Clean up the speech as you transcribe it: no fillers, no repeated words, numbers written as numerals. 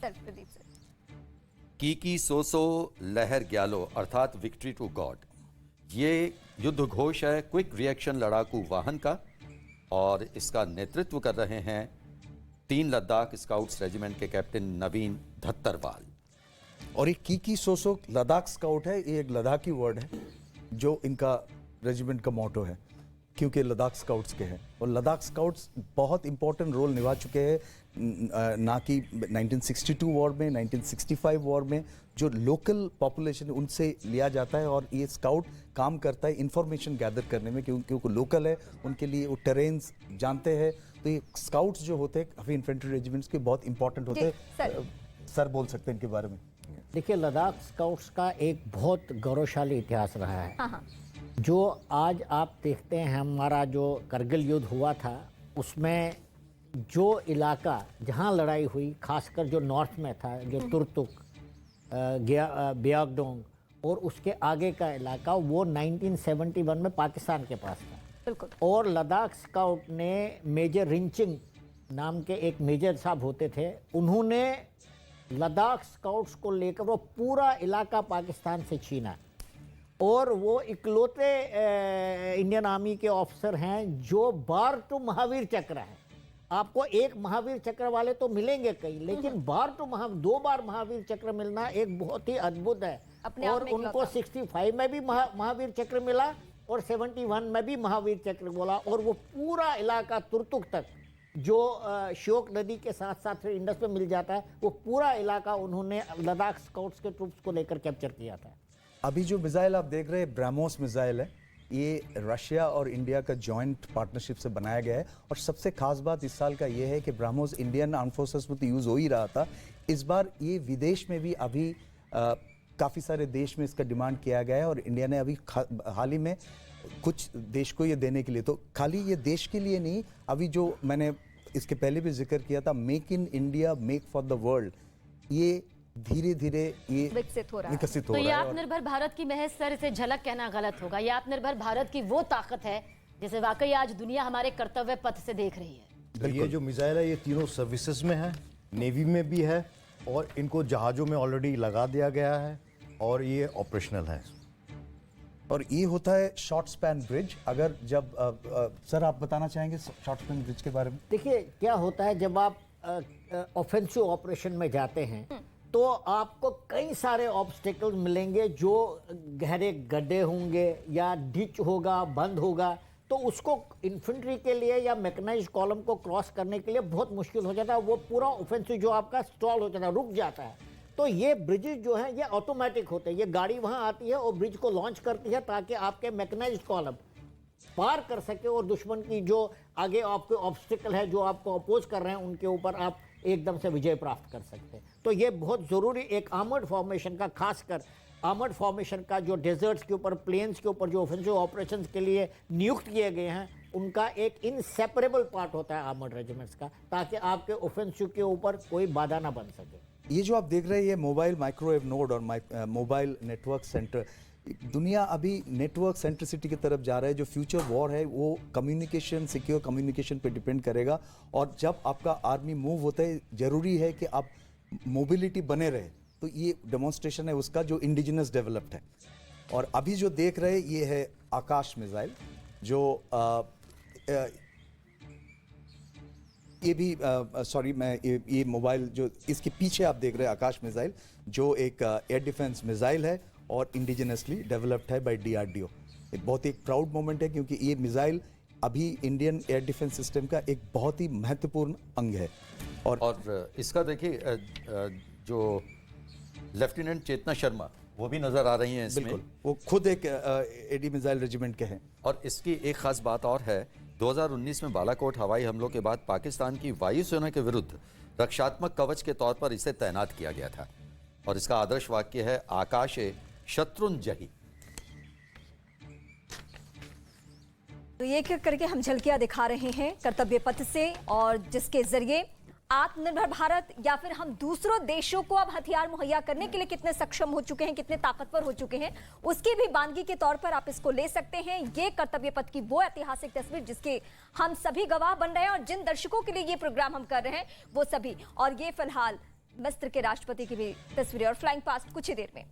Pradeep sir. की सोसो लहर ग्यालो अर्थात विक्ट्री टू गॉड, ये युद्ध घोष है क्विक रिएक्शन लड़ाकू वाहन का, और इसका नेतृत्व कर रहे हैं 3 लद्दाख स्काउट्स रेजिमेंट के कैप्टन नवीन धत्तरवाल। और ये की सोसो लद्दाख स्काउट है, ये एक लद्दाखी वर्ड है जो इनका रेजिमेंट का मोटो है, क्योंकि लद्दाख स्काउट्स के हैं। और लद्दाख स्काउट्स बहुत इंपॉर्टेंट रोल निभा चुके हैं, ना कि 1962 वॉर में, 1965 वॉर में जो लोकल पॉपुलेशन उनसे लिया जाता है, और ये स्काउट काम करता है इंफॉर्मेशन गैदर करने में, क्योंकि वो लोकल है, उनके लिए वो टेरेन्स जानते हैं। तो ये स्काउट्स जो होते हैं काफ़ी इन्फेंट्री रेजिमेंट्स के बहुत इंपॉर्टेंट होते हैं। सर बोल सकते हैं इनके बारे में। देखिए, लद्दाख स्काउट्स का एक बहुत गौरवशाली इतिहास रहा है। हाँ। जो आज आप देखते हैं, हमारा जो करगिल युद्ध हुआ था उसमें जो इलाका जहां लड़ाई हुई, खासकर जो नॉर्थ में था, जो तुर्तुक, ब्यागडोंग और उसके आगे का इलाका, वो 1971 में पाकिस्तान के पास था। बिल्कुल। और लद्दाख स्काउट ने मेजर रिंचिंग नाम के एक मेजर साहब होते थे, उन्होंने लद्दाख स्काउट्स को लेकर वो पूरा इलाका पाकिस्तान से छीना। और वो इकलौते इंडियन आर्मी के ऑफिसर हैं जो बार टू महावीर चक्र है। आपको एक महावीर चक्र वाले तो मिलेंगे कई, लेकिन बार टू 2 बार महावीर चक्र मिलना एक बहुत ही अद्भुत है। और उनको 65 में भी महावीर चक्र मिला और 71 में भी महावीर चक्र बोला। और वो पूरा इलाका तुर्तुक तक, जो श्योक नदी के साथ साथ फिर इंडस में मिल जाता है, वो पूरा इलाका उन्होंने लद्दाख स्काउट्स के ट्रूप्स को लेकर कैप्चर किया था। अभी जो मिसाइल आप देख रहे हैं ब्रह्मोस मिसाइल है, ये रशिया और इंडिया का जॉइंट पार्टनरशिप से बनाया गया है। और सबसे खास बात इस साल का ये है कि ब्रह्मोस इंडियन आर्म फोर्सेस में तो यूज़ हो ही रहा था, इस बार ये विदेश में भी अभी काफ़ी सारे देश में इसका डिमांड किया गया है। और इंडिया ने अभी हाल ही में कुछ देश को ये देने के लिए, तो खाली ये देश के लिए नहीं, अभी जो मैंने इसके पहले भी जिक्र किया था, make in India make for the world, ये धीरे धीरे ये विकसित हो रहा है। तो ये आत्मनिर्भर भारत की महज सर इसे झलक कहना गलत होगा। ये आत्मनिर्भर भारत की वो ताकत है जिसे वाकई आज दुनिया हमारे कर्तव्य पथ से देख रही है। ये जो मिसाइल है ये तीनों सर्विसेज में है, नेवी में भी है, और इनको जहाजों में ऑलरेडी लगा दिया गया है, और ये ऑपरेशनल है। और ये होता है शॉर्ट स्पैन ब्रिज। अगर जब सर आप बताना चाहेंगे शॉर्ट स्पैन ब्रिज के बारे में? देखिए, क्या होता है जब आप ऑफेंसिव ऑपरेशन में जाते हैं तो आपको कई सारे ऑब्स्टिकल्स मिलेंगे, जो गहरे गड्ढे होंगे या डिच होगा, बंद होगा, तो उसको इन्फेंट्री के लिए या मैकेनाइज्ड कॉलम को क्रॉस करने के लिए बहुत मुश्किल हो जाता है। वो पूरा ऑफेंसिव जो आपका स्टॉल हो जाता है, रुक जाता है। तो ये ब्रिजेस जो हैं ये ऑटोमेटिक होते हैं, ये गाड़ी वहाँ आती है और ब्रिज को लॉन्च करती है ताकि आपके मैकेनाइज्ड कॉलम पार कर सके और दुश्मन की जो आगे आपके ऑब्स्टिकल है, जो आपको अपोज कर रहे हैं, उनके ऊपर आप एकदम से विजय प्राप्त कर सकते हैं। तो ये बहुत ज़रूरी एक आर्मर्ड फॉर्मेशन का, खासकर आर्मर्ड फॉर्मेशन का, जो डेजर्ट्स के ऊपर, प्लेन्स के ऊपर जो ऑफेंसिव ऑपरेशंस के लिए नियुक्त किए गए हैं, उनका एक इनसेपरेबल पार्ट होता है आर्मर्ड रेजिमेंट्स का, ताकि आपके ऑफेंसिव के ऊपर कोई बाधा ना बन सके। ये जो आप देख रहे हैं ये मोबाइल माइक्रोवेव नोड और मोबाइल नेटवर्क सेंटर, दुनिया अभी नेटवर्क सेंट्रिसिटी की तरफ जा रहा है। जो फ्यूचर वॉर है वो कम्युनिकेशन, सिक्योर कम्युनिकेशन पे डिपेंड करेगा। और जब आपका आर्मी मूव होता है, जरूरी है कि आप मोबिलिटी बने रहे। तो ये डेमोन्स्ट्रेशन है उसका, जो इंडिजिनस डेवलप्ड है। और अभी जो देख रहे हैं ये है आकाश मिसाइल, जो ये भी सॉरी मैं ये मोबाइल जो इसके पीछे आप देख रहे हैं आकाश मिसाइल, जो एक एयर डिफेंस मिसाइल है और इंडिजिनसली डेवलप्ड है बाय DRDO। एक बहुत ही प्राउड मोमेंट है, क्योंकि ये मिसाइल अभी इंडियन एयर डिफेंस सिस्टम का एक बहुत ही महत्वपूर्ण अंग है। और इसका देखिए जो लेफ्टिनेंट चेतना शर्मा वो भी नजर आ रही हैं इसमें। बिल्कुल, वो खुद एक एडी मिसाइल रेजिमेंट के हैं। और इसकी एक खास बात और है, 2019 में बालाकोट हवाई हमलों के बाद पाकिस्तान की वायुसेना के विरुद्ध रक्षात्मक कवच के तौर पर इसे तैनात किया गया था। और इसका आदर्श वाक्य है आकाशे शत्रुंजयी। तो ये करके हम झलकियां दिखा रहे हैं कर्तव्य पथ से, और जिसके जरिए आत्मनिर्भर भारत या फिर हम दूसरों देशों को अब हथियार मुहैया करने के लिए कितने सक्षम हो चुके हैं, कितने ताकतवर हो चुके हैं, उसकी भी बानगी के तौर पर आप इसको ले सकते हैं। ये कर्तव्य पथ की वो ऐतिहासिक तस्वीर जिसके हम सभी गवाह बन रहे हैं, और जिन दर्शकों के लिए ये प्रोग्राम हम कर रहे हैं वो सभी। और ये फिलहाल मिस्र के राष्ट्रपति की भी तस्वीरें और फ्लाइंग पास्ट कुछ ही देर में।